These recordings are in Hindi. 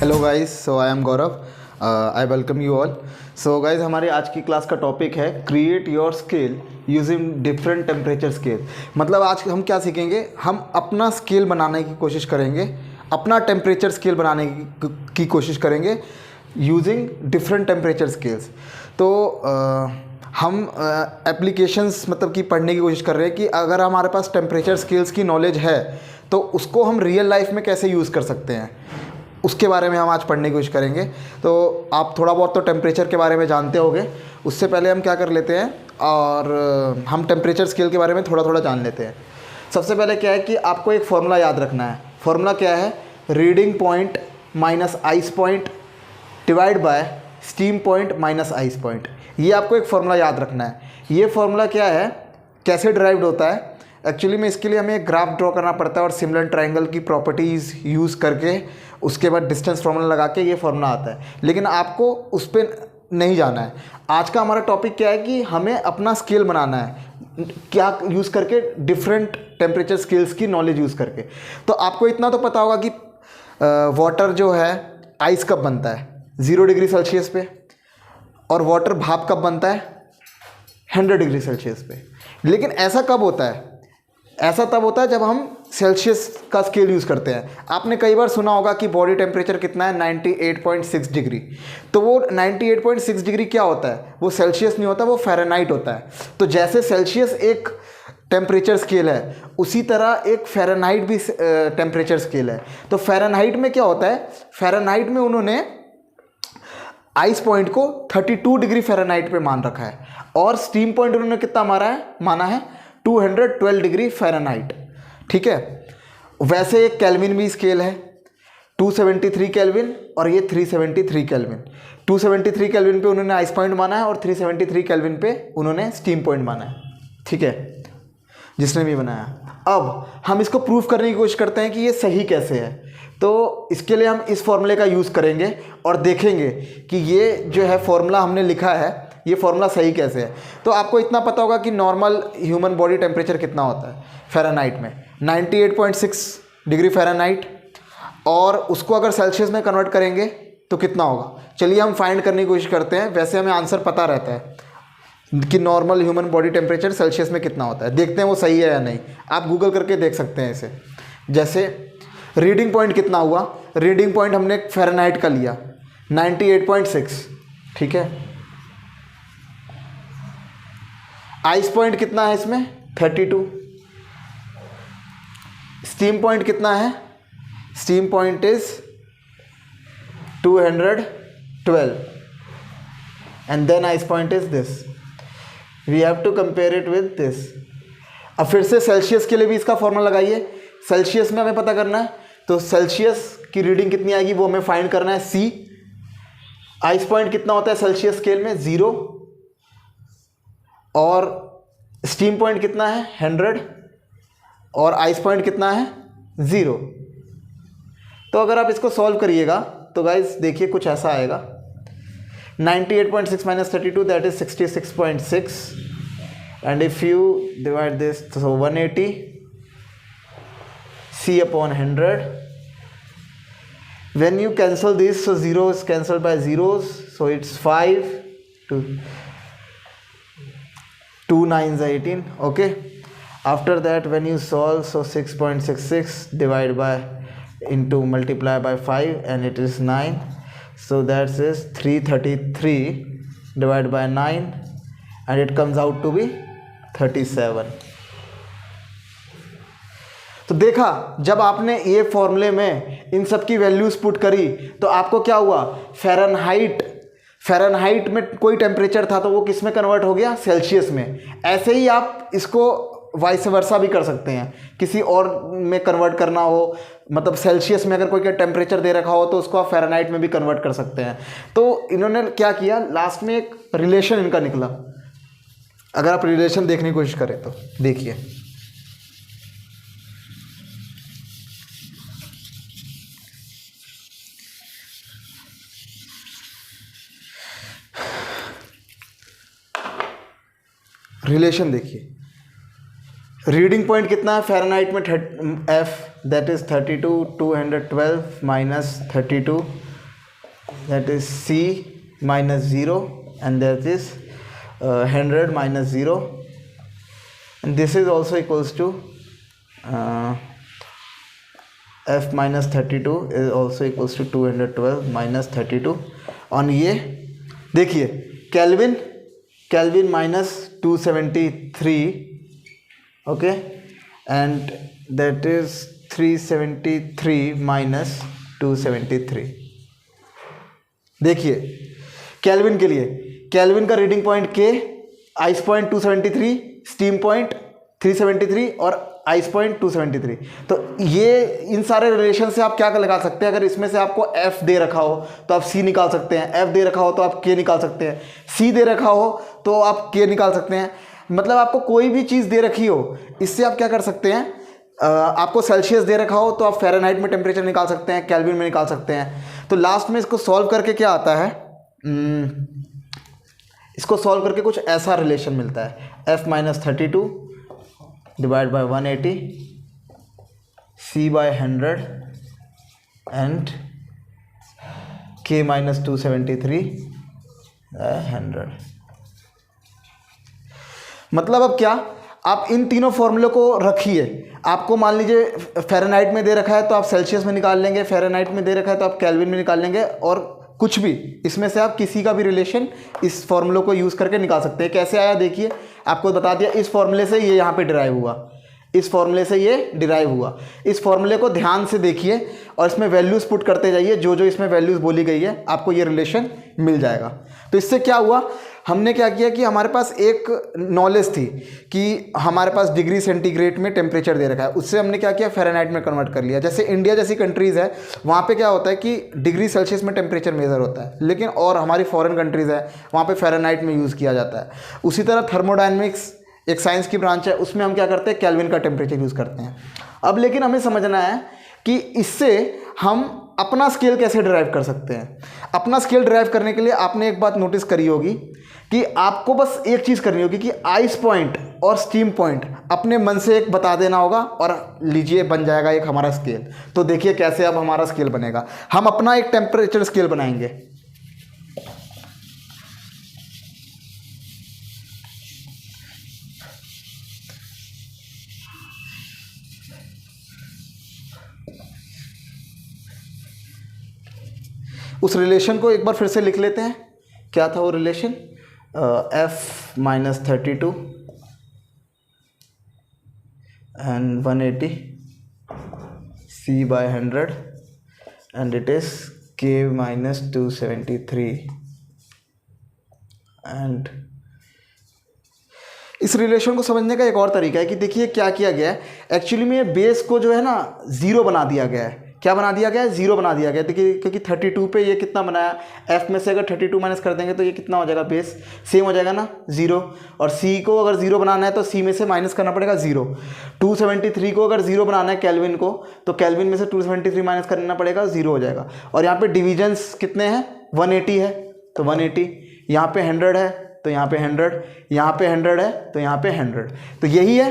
Hello guys, so I am Gaurav, I welcome you all. So guys, हमारे आज की क्लास का टॉपिक है create your scale using different temperature scale. मतलब आज हम क्या सीखेंगे, हम अपना स्केल बनाने की कोशिश करेंगे, अपना टेम्परेचर स्केल बनाने की कोशिश करेंगे यूजिंग डिफरेंट टेम्परेचर स्केल्स। तो हम एप्लीकेशंस मतलब कि पढ़ने की कोशिश कर रहे हैं कि अगर हमारे पास टेम्परेचर स्केल्स की नॉलेज है तो उसको हम रियल लाइफ में कैसे यूज़ कर सकते हैं, उसके बारे में हम आज पढ़ने की कोशिश करेंगे। तो आप थोड़ा बहुत तो टेम्परेचर के बारे में जानते होंगे। उससे पहले हम क्या कर लेते हैं और हम टेम्परेचर स्केल के बारे में थोड़ा थोड़ा जान लेते हैं। सबसे पहले क्या है कि आपको एक फार्मूला याद रखना है। फार्मूला क्या है? Reading point minus ice point divide by steam point minus ice point. ये आपको एक फार्मूला याद रखना है। ये फार्मूला क्या है, कैसे डिराइव्ड होता है? एक्चुअली में इसके लिए हमें एक ग्राफ ड्रॉ करना पड़ता है और सिमिलर ट्रायंगल की प्रॉपर्टीज़ यूज़ करके उसके बाद डिस्टेंस फार्मूला लगा के ये फार्मूला आता है। लेकिन आपको उस पर नहीं जाना है। आज का हमारा टॉपिक क्या है कि हमें अपना स्केल बनाना है, क्या यूज़ करके, डिफरेंट टेम्परेचर स्केल्स की नॉलेज यूज़ करके। तो आपको इतना तो पता होगा कि वाटर जो है आइस कब बनता है 0 डिग्री सेल्सियस पे, और वाटर भाप कब बनता है 100 डिग्री सेल्सियस पे। लेकिन ऐसा कब होता है? ऐसा तब होता है जब हम सेल्सियस का स्केल यूज़ करते हैं। आपने कई बार सुना होगा कि बॉडी टेम्परेचर कितना है, 98.6 डिग्री। तो वो 98.6 डिग्री क्या होता है? वो सेल्सियस नहीं होता, वो फ़ारेनहाइट होता है। तो जैसे सेल्सियस एक टेम्परेचर स्केल है, उसी तरह एक फ़ारेनहाइट भी टेम्परेचर स्केल है। तो फ़ारेनहाइट में क्या होता है? फ़ारेनहाइट में उन्होंने आइस पॉइंट को 32 डिग्री फ़ारेनहाइट पे मान रखा है, और स्टीम पॉइंट उन्होंने कितना माना है 212 डिग्री फ़ारेनहाइट। ठीक है। वैसे एक केल्विन भी स्केल है, 273 केल्विन, और ये 373 केल्विन। 273 केल्विन पे उन्होंने आइस पॉइंट माना है और 373 केल्विन पे उन्होंने स्टीम पॉइंट माना है। ठीक है, जिसने भी बनाया। अब हम इसको प्रूव करने की कोशिश करते हैं कि ये सही कैसे है। तो इसके लिए हम इस फॉर्मूले का यूज़ करेंगे और देखेंगे कि ये जो है फॉर्मूला हमने लिखा है, ये फॉर्मूला सही कैसे है। तो आपको इतना पता होगा कि नॉर्मल ह्यूमन बॉडी टेम्परेचर कितना होता है फ़ारेनहाइट में, 98.6 डिग्री फ़ारेनहाइट, और उसको अगर सेल्सियस में कन्वर्ट करेंगे तो कितना होगा। चलिए हम फाइंड करने की कोशिश करते हैं। वैसे हमें आंसर पता रहता है कि normal human body temperature Celsius में कितना होता है। देखते हैं वो सही है या नहीं। आप गूगल करके देख सकते हैं इसे। जैसे रीडिंग पॉइंट कितना हुआ, रीडिंग पॉइंट हमने फ़ारेनहाइट का लिया 98.6। ठीक है। आइस पॉइंट कितना है इसमें 32। स्टीम पॉइंट कितना है? Steam point is 212 and then ice point is this. We have to compare it with this. अब फिर से सेल्सियस के लिए भी इसका फॉर्मूला लगाइए। सेल्सियस में हमें पता करना है, तो सेल्सियस की रीडिंग कितनी आएगी वो हमें फाइंड करना है, C। आइस पॉइंट कितना होता है सेल्सियस स्केल में 0, और स्टीम पॉइंट कितना है 100, और आइस पॉइंट कितना है 0। तो अगर आप इसको सॉल्व करिएगा तो गाइस देखिए कुछ ऐसा आएगा, 98.6 minus 32 that is 66.6, and if you divide this तो 180 C upon 100. When you cancel this, so 0 is cancelled by zeros, so it's 5 to 2 9s 18. Okay. After that, when you solve, so 6.66 divide by into multiply by 5, and it is 9. So that is 333 divided by 9, and it comes out to be 37. तो देखा, जब आपने ये फॉर्मूले में इन सब की वैल्यूज़ पुट करी तो आपको क्या हुआ, फ़ारेनहाइट में कोई टेम्परेचर था तो वो किस में कन्वर्ट हो गया, सेल्सियस में। ऐसे ही आप इसको वाइस वर्सा भी कर सकते हैं, किसी और में कन्वर्ट करना हो, मतलब सेल्सियस में अगर कोई टेम्परेचर दे रखा हो तो उसको आप फ़ारेनहाइट में भी कन्वर्ट कर सकते हैं। तो इन्होंने क्या किया, लास्ट में एक रिलेशन इनका निकला। अगर आप रिलेशन देखने की कोशिश करें तो देखिए, रिलेशन देखिए। रीडिंग पॉइंट कितना है फ़ारेनहाइट में F, that is 32 212 minus 32 that is C minus 0 and that is 100 minus 0 and this is also equals to F minus 32 is also equals to 212 minus 32 on ये देखिए kelvin minus 273 okay and that is 373 minus 273। देखिए केल्विन के लिए केल्विन का रीडिंग पॉइंट के, आइस पॉइंट 273, स्टीम पॉइंट 373 और आइस पॉइंट 273। तो ये इन सारे रिलेशन से आप क्या लगा सकते हैं, अगर इसमें से आपको F दे रखा हो तो आप C निकाल सकते हैं, F दे रखा हो तो आप K निकाल सकते हैं, C दे रखा हो तो आप K निकाल सकते हैं। मतलब आपको कोई भी चीज़ दे रखी हो, इससे आप क्या कर सकते हैं, आपको सेल्सियस दे रखा हो तो आप फ़ारेनहाइट में टेम्परेचर निकाल सकते हैं, केल्विन में निकाल सकते हैं। तो लास्ट में इसको सॉल्व करके क्या आता है, इसको सॉल्व करके कुछ ऐसा रिलेशन मिलता है, F minus 32 divide by 180 C by 100 and K minus 273 100। मतलब अब क्या, आप इन तीनों फॉर्मूले को रखिए। आपको मान लीजिए फ़ारेनहाइट में दे रखा है तो आप सेल्सियस में निकाल लेंगे, फ़ारेनहाइट में दे रखा है तो आप केल्विन में निकाल लेंगे, और कुछ भी इसमें से आप किसी का भी रिलेशन इस फॉर्मूले को यूज़ करके निकाल सकते हैं। कैसे आया देखिए, आपको बता दिया, इस फॉर्मूले से ये यहाँ पे डिराइव हुआ, इस फॉर्मूले से ये डिराइव हुआ। इस फॉर्मूले को ध्यान से देखिए और इसमें वैल्यूज़ पुट करते जाइए, जो जो इसमें वैल्यूज़ बोली गई है आपको ये रिलेशन मिल जाएगा। तो इससे क्या हुआ, हमने क्या किया कि हमारे पास एक नॉलेज थी कि हमारे पास डिग्री सेंटीग्रेड में टेम्परेचर दे रखा है, उससे हमने क्या किया, फ़ारेनहाइट में कन्वर्ट कर लिया। जैसे इंडिया जैसी कंट्रीज़ है, वहाँ पे क्या होता है कि डिग्री सेल्सियस में टेम्परेचर मेज़र होता है, लेकिन और हमारी फॉरेन कंट्रीज़ है वहाँ पे फ़ारेनहाइट में यूज़ किया जाता है। उसी तरह थर्मोडायनेमिक्स एक साइंस की ब्रांच है, उसमें हम क्या करते हैं, केल्विन का टेम्परेचर यूज़ करते हैं। अब लेकिन हमें समझना है कि इससे हम अपना स्केल कैसे ड्राइव कर सकते हैं। अपना स्केल ड्राइव करने के लिए आपने एक बात नोटिस करी होगी कि आपको बस एक चीज़ करनी होगी कि आइस पॉइंट और स्टीम पॉइंट अपने मन से एक बता देना होगा और लीजिए बन जाएगा एक हमारा स्केल। तो देखिए कैसे अब हमारा स्केल बनेगा, हम अपना एक टेम्परेचर स्केल बनाएंगे। उस रिलेशन को एक बार फिर से लिख लेते हैं। क्या था वो relation, F minus 32 and 180 C by 100 and it is K minus 273 and इस रिलेशन को समझने का एक और तरीका है कि देखिए क्या किया गया है, एक्चुअली में बेस को जो है ना ज़ीरो बना दिया गया है। क्या बना दिया गया है, ज़ीरो बना दिया गया है। देखिए क्योंकि 32 पे ये कितना बनाया, F में से अगर 32 माइनस कर देंगे तो ये कितना हो जाएगा, बेस सेम हो जाएगा ना, ज़ीरो। और C को अगर ज़ीरो बनाना है तो C में से माइनस करना पड़ेगा ज़ीरो। 273 को अगर ज़ीरो बनाना है केल्विन को, तो केल्विन में से 273 माइनस करना पड़ेगा, ज़ीरो हो जाएगा। और यहाँ पे डिविजन्स कितने हैं, 180 है तो 180, यहाँ पे 100 है तो यहाँ पे 100, यहाँ पे 100 है तो यहाँ पे 100। तो यही है।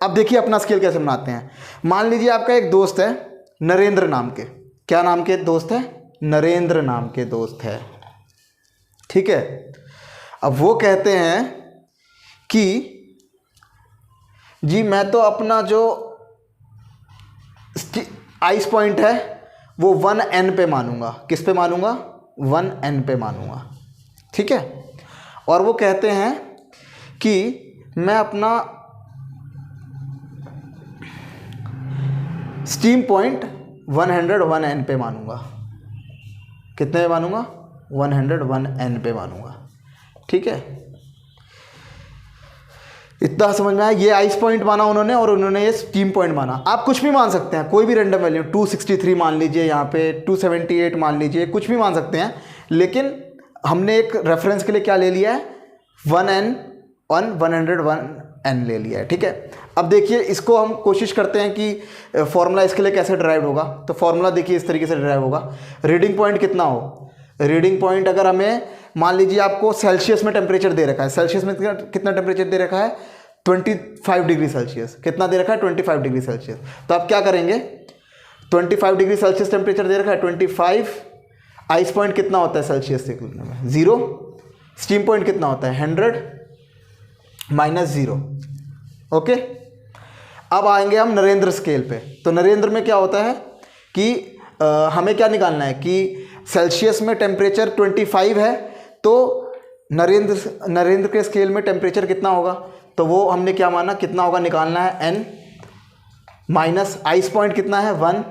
अब देखिए अपना स्केल कैसे बनाते हैं। मान लीजिए आपका एक दोस्त है नरेंद्र नाम के, क्या नाम के दोस्त है, नरेंद्र नाम के दोस्त है, ठीक है। अब वो कहते हैं कि जी मैं तो अपना जो आइस पॉइंट है वो 1N पे मानूंगा। किस पे मानूंगा, 1N पे मानूंगा, ठीक है। और वो कहते हैं कि मैं अपना स्टीम पॉइंट 101N पे मानूंगा। कितने पे मानूंगा, 101N पे मानूंगा, ठीक है। इतना समझ में आया। ये आइस पॉइंट माना उन्होंने और उन्होंने ये स्टीम पॉइंट माना। आप कुछ भी मान सकते हैं, कोई भी रैंडम वैल्यू, 263 मान लीजिए, यहाँ पे 278 मान लीजिए, कुछ भी मान सकते हैं। लेकिन हमने एक रेफरेंस के लिए क्या ले लिया है, 1N ऑन 101N ले लिया है, ठीक है। अब देखिए इसको हम कोशिश करते हैं कि फॉर्मूला इसके लिए कैसे ड्राइव होगा। तो फॉर्मूला देखिए इस तरीके से ड्राइव होगा। रीडिंग पॉइंट कितना हो, रीडिंग पॉइंट अगर हमें मान लीजिए आपको सेल्सियस में टेम्परेचर दे रखा है, सेल्सियस में कितना टेम्परेचर दे रखा है, 25 डिग्री सेल्सियस। कितना दे रखा है, 25 डिग्री सेल्सियस। तो आप क्या करेंगे, 25 डिग्री सेल्सियस टेम्परेचर दे रखा है, 25 आइस पॉइंट कितना होता है सेल्सियस से में? 0। स्टीम पॉइंट कितना होता है? 100 माइनस 0। ओके, अब आएंगे हम नरेंद्र स्केल पे। तो नरेंद्र में क्या होता है कि हमें क्या निकालना है कि सेल्सियस में टेम्परेचर 25 है, तो नरेंद्र के स्केल में टेम्परेचर कितना होगा? तो वो हमने क्या माना, कितना होगा निकालना है n, माइनस आइस पॉइंट कितना है 1,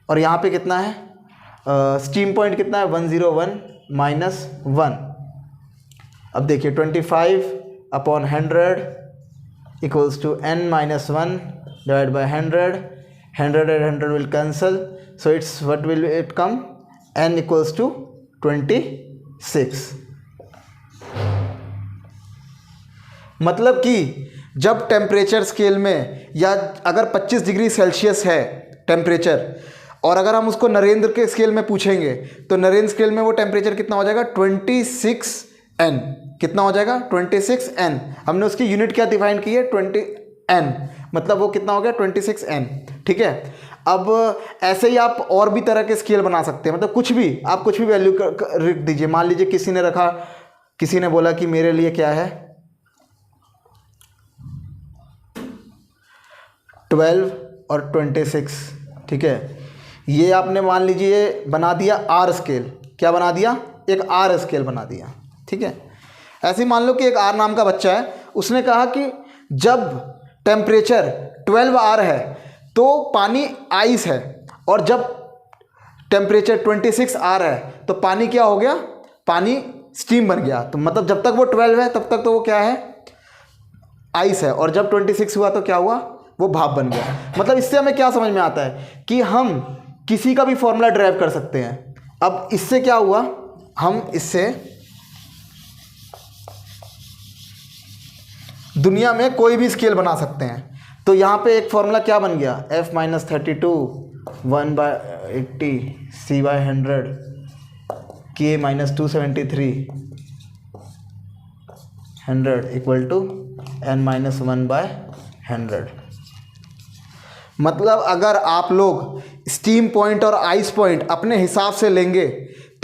और यहाँ पे कितना है स्टीम पॉइंट कितना है 101 माइनस 1। अब देखिए 25 upon 100 equals to n minus 1 divide by 100 and 100 will cancel, so it's what will it come, n equals to 26। मतलब कि जब टेम्परेचर स्केल में या अगर 25 डिग्री सेल्सियस है टेम्परेचर, और अगर हम उसको नरेंद्र के स्केल में पूछेंगे तो नरेंद्र स्केल में वो टेम्परेचर कितना हो जाएगा 26n। कितना हो जाएगा 26n। हमने उसकी यूनिट क्या डिफाइन की है 20n, मतलब वो कितना हो गया 26n। ठीक है, अब ऐसे ही आप और भी तरह के स्केल बना सकते हैं, मतलब कुछ भी आप कुछ भी वैल्यू रख दीजिए। मान लीजिए किसी ने रखा, किसी ने बोला कि मेरे लिए क्या है 12 और 26। ठीक है, ये आपने मान लीजिए बना दिया आर स्केल। क्या बना दिया? एक आर स्केल बना दिया। ठीक है, ऐसे ही मान लो कि एक आर नाम का बच्चा है, उसने कहा कि जब टेम्परेचर 12 आर है तो पानी आइस है, और जब टेम्परेचर 26 आर है तो पानी क्या हो गया, पानी स्टीम बन गया। तो मतलब जब तक वो 12 है तब तक तो वो क्या है, आइस है, और जब 26 हुआ तो क्या हुआ, वो भाप बन गया। मतलब इससे हमें क्या समझ में आता है कि हम किसी का भी फॉर्मूला ड्राइव कर सकते हैं। अब इससे क्या हुआ, हम इससे दुनिया में कोई भी स्केल बना सकते हैं। तो यहाँ पे एक फॉर्मूला क्या बन गया, f minus 32 1/80 c/100 k minus 273 100 equal to n minus 1/100। मतलब अगर आप लोग स्टीम पॉइंट और आइस पॉइंट अपने हिसाब से लेंगे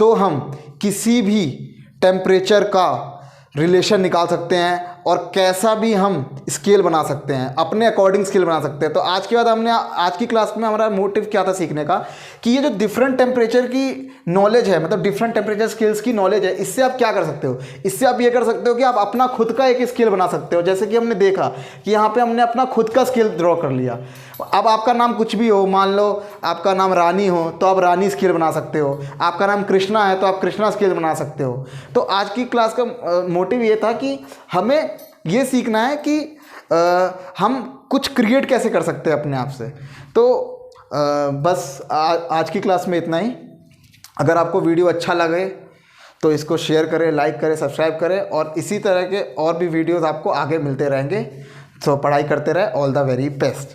तो हम किसी भी टेम्परेचर का रिलेशन निकाल सकते हैं, और कैसा भी हम स्केल बना सकते हैं, अपने अकॉर्डिंग स्केल बना सकते हैं। तो आज के बाद हमने, आज की क्लास में हमारा मोटिव क्या था सीखने का, कि ये जो डिफरेंट टेम्परेचर की नॉलेज है, मतलब डिफरेंट टेम्परेचर स्केल्स की नॉलेज है, इससे आप क्या कर सकते हो, इससे आप ये कर सकते हो कि आप अपना खुद का एक स्केल बना सकते हो। जैसे कि हमने देखा कि यहाँ पे हमने अपना खुद का स्केल ड्रॉ कर लिया। अब आपका नाम कुछ भी हो, मान लो आपका नाम रानी हो तो आप रानी स्केल बना सकते हो, आपका नाम कृष्णा है तो आप कृष्णा स्केल बना सकते हो। तो आज की क्लास का मोटिव ये था कि हमें ये सीखना है कि हम कुछ क्रिएट कैसे कर सकते हैं अपने आप से। तो बस आज की क्लास में इतना ही। अगर आपको वीडियो अच्छा लगे तो इसको शेयर करें, लाइक करें, सब्सक्राइब करें, और इसी तरह के और भी वीडियोस आपको आगे मिलते रहेंगे। तो पढ़ाई करते रहे। All the very best.